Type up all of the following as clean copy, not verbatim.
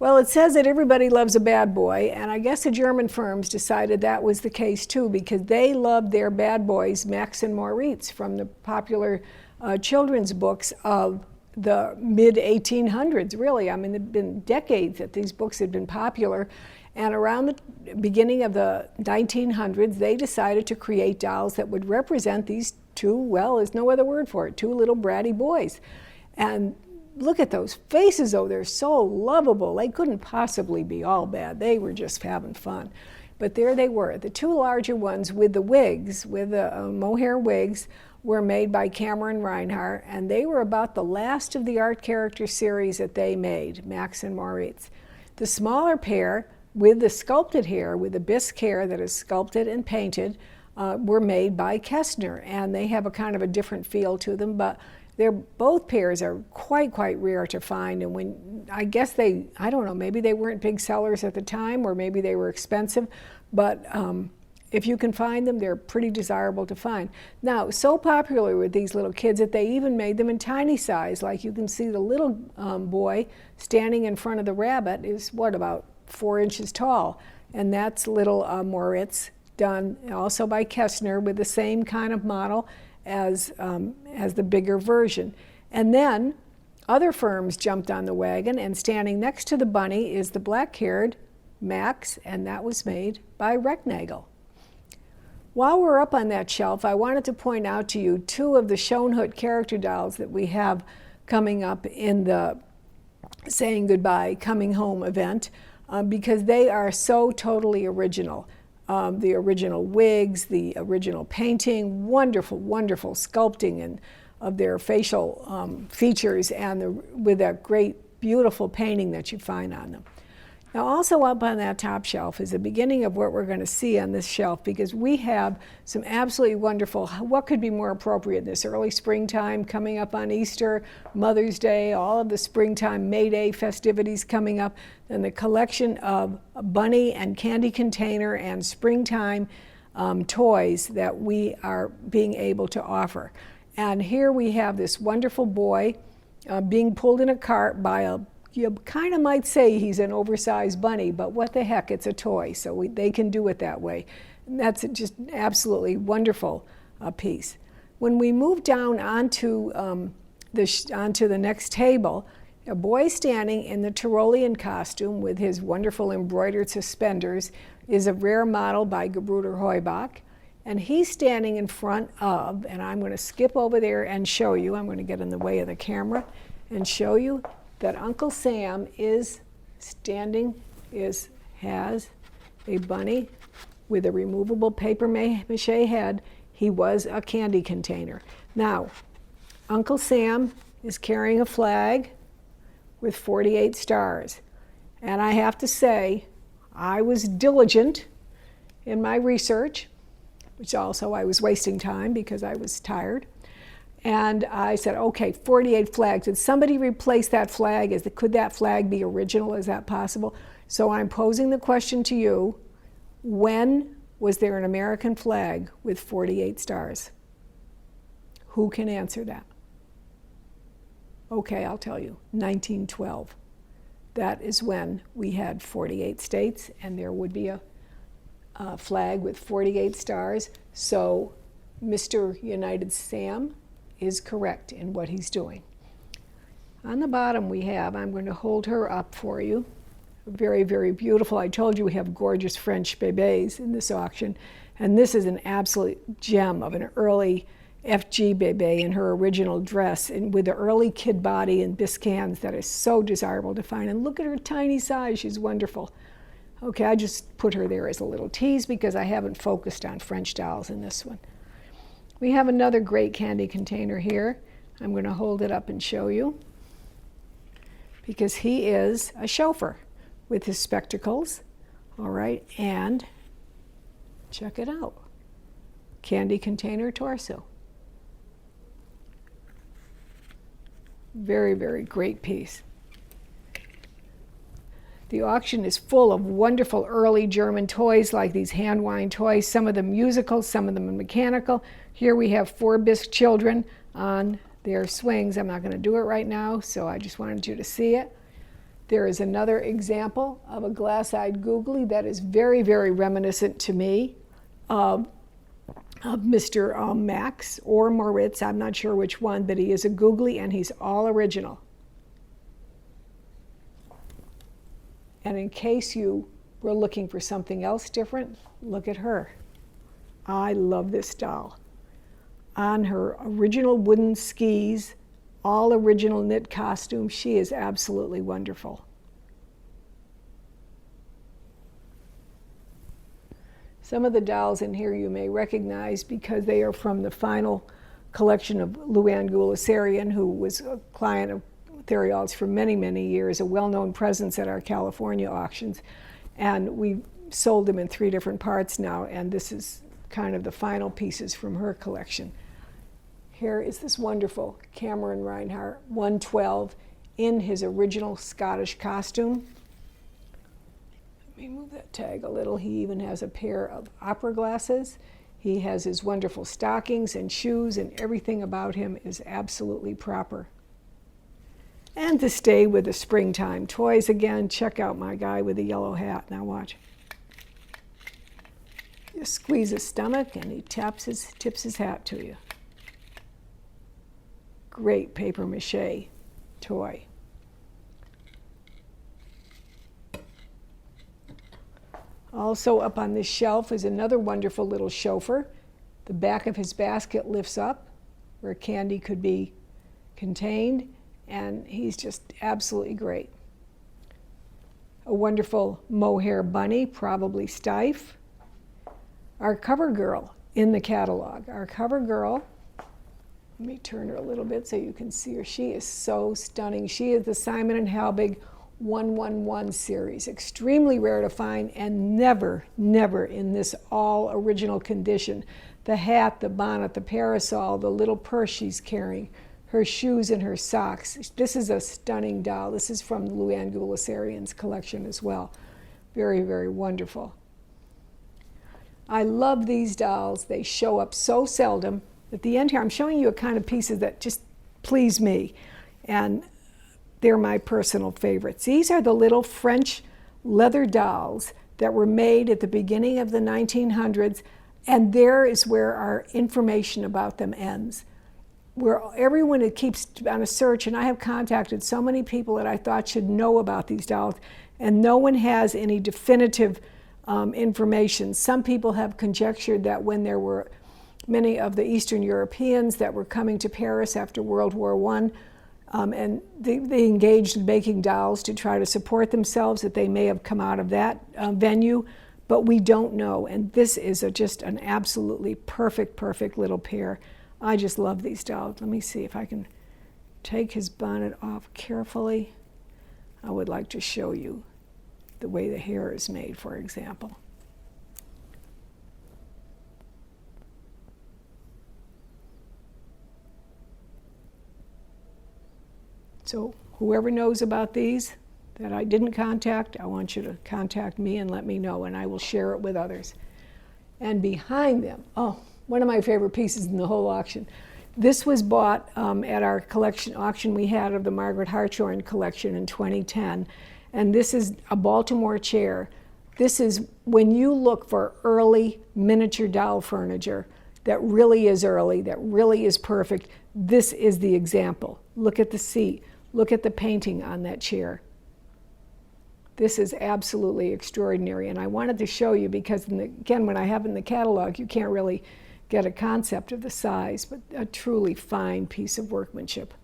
Well, it says that everybody loves a bad boy, and I guess the German firms decided that was the case too, because they loved their bad boys, Max and Moritz, from the popular children's books of the mid-1800s, really. I mean, it had been decades that these books had been popular, and around the beginning of the 1900s, they decided to create dolls that would represent these two, well, there's no other word for it, two little bratty boys. And look at those faces, though. They're so lovable. They couldn't possibly be all bad. They were just having fun. But there they were. The two larger ones with the wigs, with the mohair wigs, were made by Cameron Reinhardt, and they were about the last of the art character series that they made, Max and Moritz. The smaller pair, with the sculpted hair, with the bisque hair that is sculpted and painted, were made by Kestner, and they have a kind of a different feel to them, but both pairs are quite rare to find, and when I guess I don't know, maybe they weren't big sellers at the time, or maybe they were expensive, but if you can find them, they're pretty desirable to find. Now, so popular with these little kids that they even made them in tiny size. Like you can see the little boy standing in front of the rabbit is, what, about 4 inches tall, and that's little Moritz, done also by Kestner with the same kind of model as the bigger version. And then other firms jumped on the wagon, and standing next to the bunny is the black-haired Max, and that was made by Recknagel. While we're up on that shelf, I wanted to point out to you two of the Schoenhut character dolls that we have coming up in the Saying Goodbye, Coming Home event, because they are so totally original. The original wigs, the original painting, wonderful sculpting and of their facial features, and with that great, beautiful painting that you find on them. Now, also up on that top shelf is the beginning of what we're going to see on this shelf, because we have some absolutely wonderful, what could be more appropriate this early springtime coming up on Easter, Mother's Day, all of the springtime May Day festivities coming up, and the collection of bunny and candy container and springtime toys that we are being able to offer. And here we have this wonderful boy being pulled in a cart by you kind of might say he's an oversized bunny, but what the heck, it's a toy, so they can do it that way. And that's just absolutely wonderful piece. When we move down onto the next table, a boy standing in the Tyrolean costume with his wonderful embroidered suspenders is a rare model by Gebruder Heubach, and he's standing in front of, and I'm going to skip over there and show you, I'm going to get in the way of the camera and show you that Uncle Sam is standing, has a bunny with a removable paper mache head. He was a candy container. Now, Uncle Sam is carrying a flag with 48 stars. And I have to say, I was diligent in my research, which also I was wasting time because I was tired. And I said, okay, 48 flags. Did somebody replace that flag? Could that flag be original? Is that possible? So I'm posing the question to you, when was there an American flag with 48 stars? Who can answer that? Okay, I'll tell you, 1912. That is when we had 48 states, and there would be a flag with 48 stars. So Mr. United Sam is correct in what he's doing. On the bottom we have, I'm going to hold her up for you, very beautiful. I told you we have gorgeous French bébés in this auction, and this is an absolute gem of an early FG bébé in her original dress, and with the early kid body and bisque hands that is so desirable to find. And look at her tiny size, she's wonderful. Okay, I just put her there as a little tease because I haven't focused on French dolls in this one. We have another great candy container here. I'm going to hold it up and show you, because he is a chauffeur with his spectacles. All right, and check it out. Candy container torso. Very great piece. The auction is full of wonderful early German toys like these hand wind toys, some of them musical, some of them mechanical. Here we have 4 bisque children on their swings. I'm not going to do it right now, so I just wanted you to see it. There is another example of a glass-eyed googly that is very, very reminiscent to me of Mr. Max or Moritz. I'm not sure which one, but he is a googly and he's all original. And in case you were looking for something else different, look at her. I love this doll. On her original wooden skis, all original knit costume, she is absolutely wonderful. Some of the dolls in here you may recognize because they are from the final collection of Luann Goulasarian, who was a client of Theriault's for many, many years, a well-known presence at our California auctions. And we sold them in 3 different parts now, and this is kind of the final pieces from her collection. Here is this wonderful Cameron Reinhardt 112 in his original Scottish costume. Let me move that tag a little. He even has a pair of opera glasses. He has his wonderful stockings and shoes, and everything about him is absolutely proper. And to stay with the springtime toys again, check out my guy with the yellow hat. Now watch. Just squeeze his stomach and he tips his hat to you. Great paper mache toy. Also up on this shelf is another wonderful little chauffeur. The back of his basket lifts up where candy could be contained, and he's just absolutely great. A wonderful mohair bunny, probably Stife. Our cover girl in the catalog. Our cover girl, let me turn her a little bit so you can see her. She is so stunning. She is the Simon & Halbig 111 series. Extremely rare to find and never, never in this all original condition. The hat, the bonnet, the parasol, the little purse she's carrying, her shoes and her socks. This is a stunning doll. This is from Luann Goulasarian's collection as well. Very, very wonderful. I love these dolls. They show up so seldom. At the end here, I'm showing you a kind of pieces that just please me, and they're my personal favorites. These are the little French leather dolls that were made at the beginning of the 1900s, and there is where our information about them ends. Where everyone that keeps on a search, and I have contacted so many people that I thought should know about these dolls, and no one has any definitive information. Some people have conjectured that when there were many of the Eastern Europeans that were coming to Paris after World War I, and they engaged in making dolls to try to support themselves, that they may have come out of that venue, but we don't know. And this is just an absolutely perfect, perfect little pair. I just love these dolls. Let me see if I can take his bonnet off carefully. I would like to show you the way the hair is made, for example. So whoever knows about these that I didn't contact, I want you to contact me and let me know, and I will share it with others. And behind them, oh, one of my favorite pieces in the whole auction. This was bought at our collection auction we had of the Margaret Hartshorn collection in 2010. And this is a Baltimore chair. This is when you look for early miniature doll furniture that really is early, that really is perfect, this is the example. Look at the seat. Look at the painting on that chair. This is absolutely extraordinary. And I wanted to show you because, again, when I have it in the catalog, you can't really get a concept of the size, but a truly fine piece of workmanship.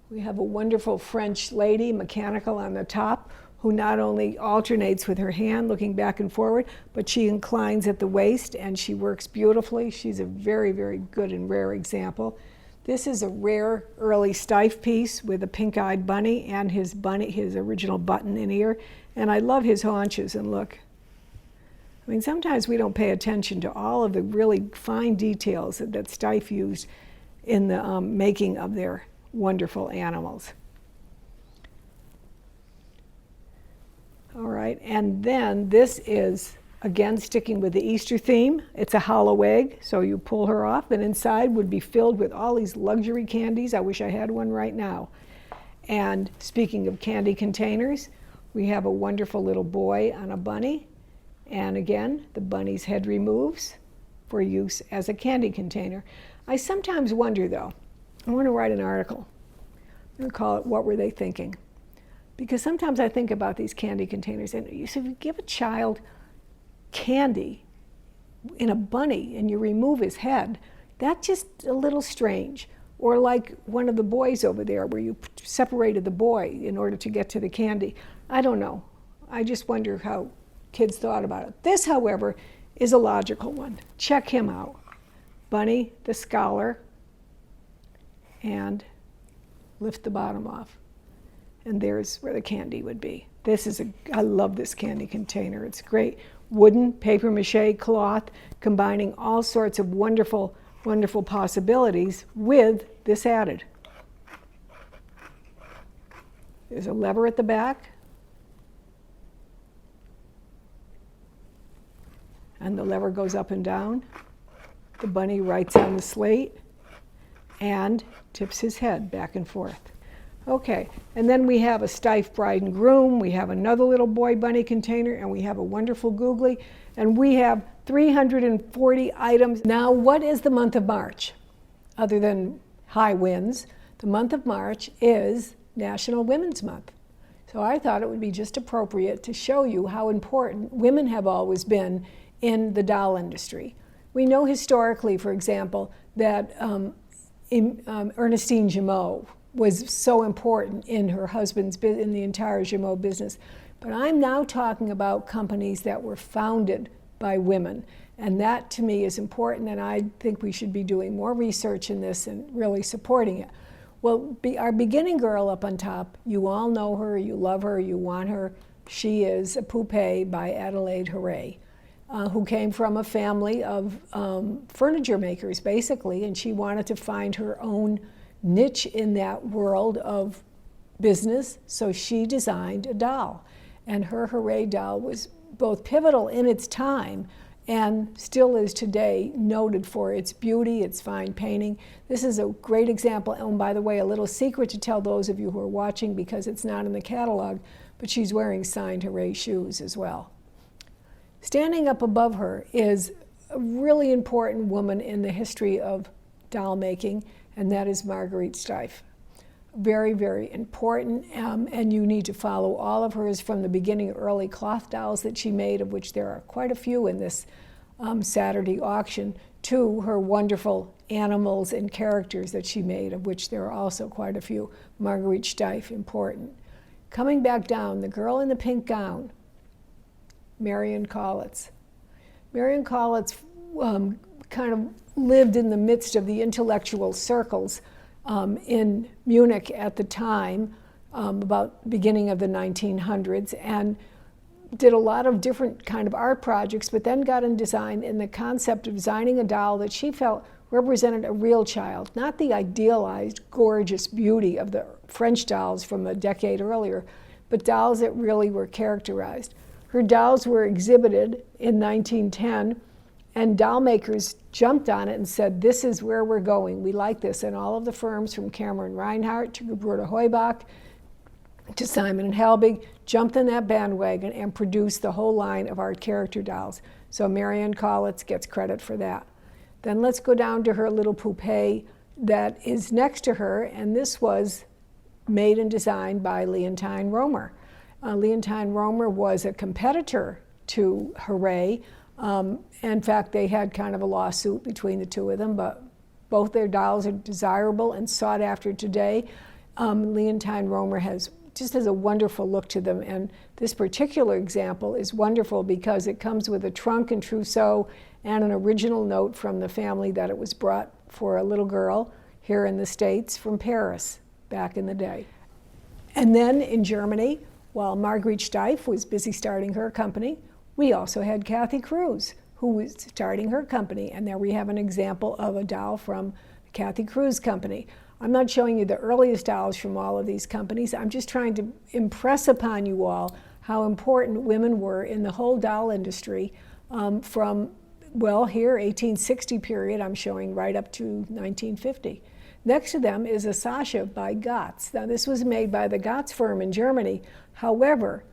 We have a wonderful French lady, mechanical on the top, who not only alternates with her hand looking back and forward, but she inclines at the waist and she works beautifully. She's a very, very good and rare example. This is a rare early Stife piece with a pink-eyed bunny and his original button in ear. And I love his haunches, and look. I mean, sometimes we don't pay attention to all of the really fine details that Stife used in the making of their wonderful animals. All right, and then this is Again, sticking with the Easter theme, it's a hollow egg, so you pull her off, and inside would be filled with all these luxury candies. I wish I had one right now. And speaking of candy containers, we have a wonderful little boy on a bunny. And again, the bunny's head removes for use as a candy container. I sometimes wonder, though, I want to write an article. I'm going to call it "What Were They Thinking?" Because sometimes I think about these candy containers, and you say, if you give a child candy in a bunny and you remove his head, that's just a little strange. Or like one of the boys over there where you separated the boy in order to get to the candy. I don't know. I just wonder how kids thought about it. This, however, is a logical one. Check him out. Bunny the scholar, and lift the bottom off. And there's where the candy would be. I love this candy container. It's great. Wooden, paper mache, cloth, combining all sorts of wonderful, wonderful possibilities with this added. There's a lever at the back. And the lever goes up and down. The bunny writes on the slate and tips his head back and forth. Okay, and then we have a Steiff bride and groom, we have another little boy bunny container, and we have a wonderful googly, and we have 340 items. Now, what is the month of March? Other than high winds, the month of March is National Women's Month. So I thought it would be just appropriate to show you how important women have always been in the doll industry. We know historically, for example, that Ernestine Gemot was so important in her husband's in the entire Gemot business. But I'm now talking about companies that were founded by women. And that to me is important, and I think we should be doing more research in this and really supporting it. Well, our beginning girl up on top, you all know her, you love her, you want her. She is a poupée by Adelaide Hooray, who came from a family of furniture makers, basically, and she wanted to find her own niche in that world of business, so she designed a doll. And her Hooray doll was both pivotal in its time and still is today noted for its beauty, its fine painting. This is a great example, and by the way, a little secret to tell those of you who are watching because it's not in the catalog, but she's wearing signed Hooray shoes as well. Standing up above her is a really important woman in the history of doll making, and that is Marguerite Steiff. Very, very important, and you need to follow all of hers from the beginning early cloth dolls that she made, of which there are quite a few in this Saturday auction, to her wonderful animals and characters that she made, of which there are also quite a few. Marguerite Steiff, important. Coming back down, the girl in the pink gown, Marion Collitz. Marion Collitz kind of lived in the midst of the intellectual circles in Munich at the time, about the beginning of the 1900s, and did a lot of different kind of art projects, but then got in design in the concept of designing a doll that she felt represented a real child, not the idealized, gorgeous beauty of the French dolls from a decade earlier, but dolls that really were characterized. Her dolls were exhibited in 1910, and doll makers jumped on it and said, this is where we're going. We like this. And all of the firms from Cameron Reinhardt to Roberta Heubach to Simon & Helbig jumped on that bandwagon and produced the whole line of art character dolls. So Marion Collitz gets credit for that. Then let's go down to her little poupée that is next to her, and this was made and designed by Leontine Romer. Leontine Romer was a competitor to Hooray. In fact, they had kind of a lawsuit between the two of them, but both their dolls are desirable and sought after today. Leontine Romer has a wonderful look to them, and this particular example is wonderful because it comes with a trunk and trousseau and an original note from the family that it was brought for a little girl here in the States from Paris back in the day. And then in Germany, while Marguerite Steiff was busy starting her company, we also had Kathy Cruz, who was starting her company, and there we have an example of a doll from the Kathy Cruz company. I'm not showing you the earliest dolls from all of these companies. I'm just trying to impress upon you all how important women were in the whole doll industry from, well, here, 1860 period, I'm showing right up to 1950. Next to them is a Sasha by Gotz. Now, this was made by the Gotz firm in Germany. However,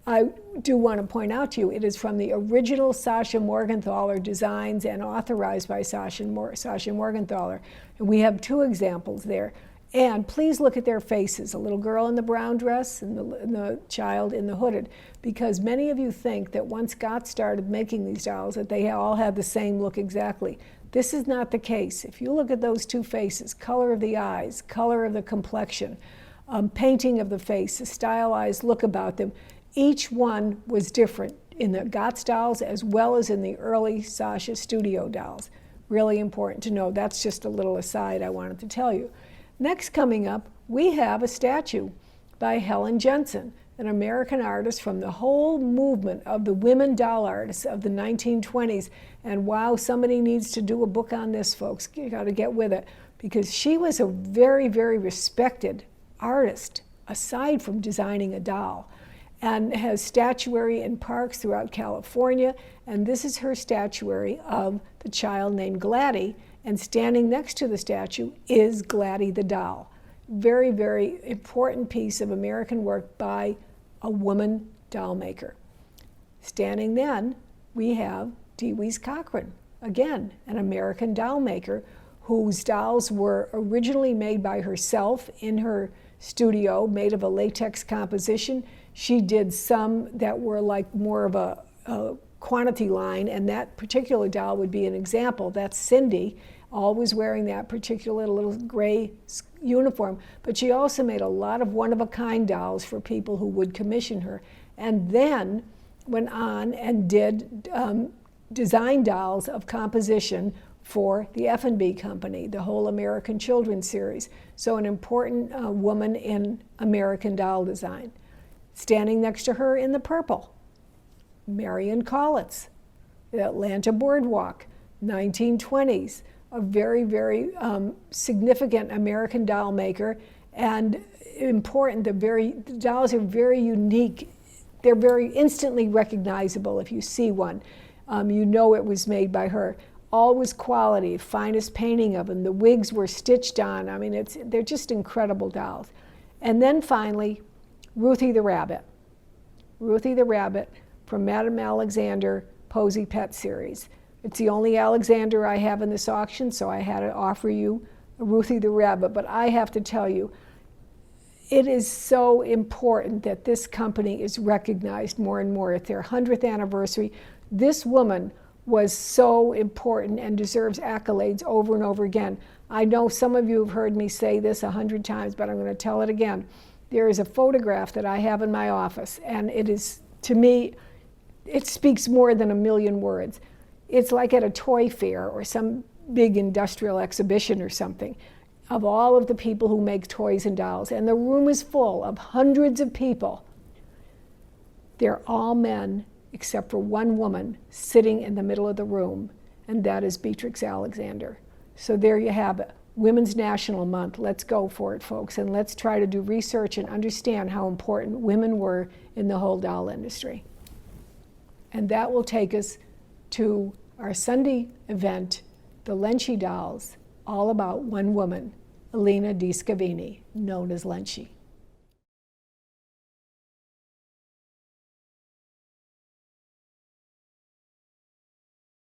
I do want to point out to you, it is from the original Sasha Morgenthaler designs and authorized by Sasha Morgenthaler. And we have two examples there. And please look at their faces, a little girl in the brown dress and the child in the hooded, because many of you think that once Gotz started making these dolls that they all have the same look exactly. This is not the case. If you look at those two faces, color of the eyes, color of the complexion, painting of the face, the stylized look about them, each one was different in the Gotz dolls as well as in the early Sasha studio dolls. Really important to know. That's just a little aside I wanted to tell you. Next coming up, we have a statue by Helen Jensen, an American artist from the whole movement of the women doll artists of the 1920s. And wow, somebody needs to do a book on this, folks. You got to get with it, because she was a very, very respected artist, aside from designing a doll, and has statuary in parks throughout California. And this is her statuary of the child named Gladdy. And standing next to the statue is Gladdy the doll. Very, very important piece of American work by a woman doll maker. Standing then, we have Dee-Wee Cochran, again, an American doll maker whose dolls were originally made by herself in her studio, made of a latex composition. She did some that were like more of a quantity line, and that particular doll would be an example. That's Cindy, always wearing that particular little gray uniform. But she also made a lot of one-of-a-kind dolls for people who would commission her, and then went on and did design dolls of composition for the F&B company, the whole American Children's series. So an important woman in American doll design. Standing next to her in the purple, Marion Collins, the Atlanta Boardwalk, 1920s, a very, very significant American doll maker, and important. The dolls are very unique. They're very instantly recognizable if you see one. You know it was made by her. Always quality, finest painting of them. The wigs were stitched on. I mean, they're just incredible dolls. And then finally, Ruthie the Rabbit. Ruthie the Rabbit from Madame Alexander Posy Pet series. It's the only Alexander I have in this auction, so I had to offer you Ruthie the Rabbit. But I have to tell you, it is so important that this company is recognized more and more at their 100th anniversary. This woman was so important and deserves accolades over and over again. I know some of you have heard me say this 100 times, but I'm going to tell it again. There is a photograph that I have in my office, and it is, to me, it speaks more than a million words. It's like at a toy fair or some big industrial exhibition or something, of all of the people who make toys and dolls. And the room is full of hundreds of people. They're all men, except for one woman sitting in the middle of the room, and that is Beatrix Alexander. So there you have it. Women's National Month. Let's go for it, folks, and let's try to do research and understand how important women were in the whole doll industry. And that will take us to our Sunday event, the Lenci Dolls, all about one woman, Elena Di Scavini, known as Lenci.